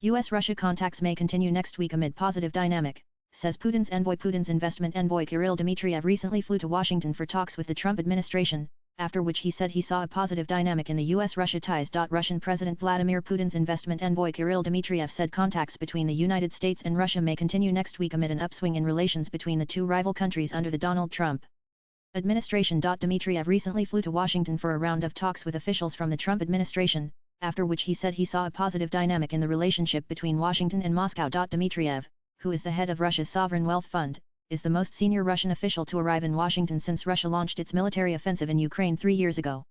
US-Russia contacts may continue next week amid positive dynamic, says Putin's envoy. Putin's investment envoy Kirill Dmitriev recently flew to Washington for talks with the Trump administration, after which he said he saw a positive dynamic in the US-Russia ties. Russian President Vladimir Putin's investment envoy Kirill Dmitriev said contacts between the United States and Russia may continue next week amid an upswing in relations between the two rival countries under the Donald Trump administration. Dmitriev recently flew to Washington for a round of talks with officials from the Trump administration, after which he said he saw a positive dynamic in the relationship between Washington and Moscow. Dmitriev, who is the head of Russia's Sovereign Wealth Fund, is the most senior Russian official to arrive in Washington since Russia launched its military offensive in Ukraine 3 years ago.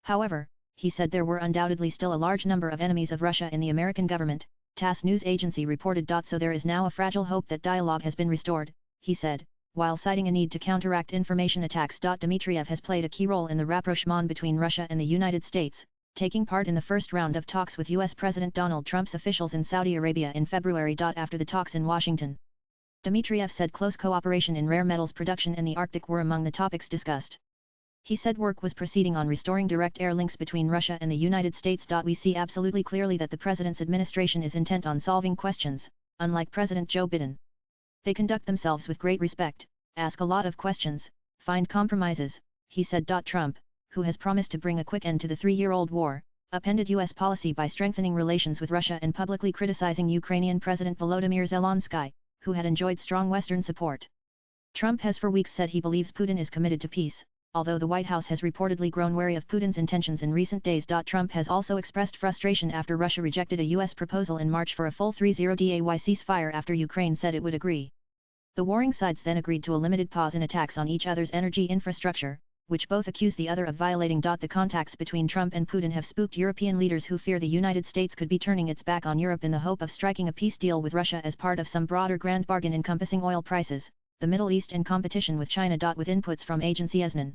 However, he said there were undoubtedly still a large number of enemies of Russia in the American government, TASS news agency reported. So there is now a fragile hope that dialogue has been restored, he said, while citing a need to counteract information attacks. Dmitriev has played a key role in the rapprochement between Russia and the United States, taking part in the first round of talks with U.S. President Donald Trump's officials in Saudi Arabia in February. After the talks in Washington, Dmitriev said close cooperation in rare metals production and the Arctic were among the topics discussed. He said work was proceeding on restoring direct air links between Russia and the United States. We see absolutely clearly that the President's administration is intent on solving questions, unlike President Joe Biden. They conduct themselves with great respect, ask a lot of questions, find compromises, he said. Trump, who has promised to bring a quick end to the 3-year-old war, upended U.S. policy by strengthening relations with Russia and publicly criticizing Ukrainian President Volodymyr Zelensky, who had enjoyed strong Western support. Trump has for weeks said he believes Putin is committed to peace, although the White House has reportedly grown wary of Putin's intentions in recent days. Trump has also expressed frustration after Russia rejected a U.S. proposal in March for a full 3-0-day ceasefire after Ukraine said it would agree. The warring sides then agreed to a limited pause in attacks on each other's energy infrastructure, which both accuse the other of violating. The contacts between Trump and Putin have spooked European leaders who fear the United States could be turning its back on Europe in the hope of striking a peace deal with Russia as part of some broader grand bargain encompassing oil prices, the Middle East and competition with China. With inputs from agency ESNIN.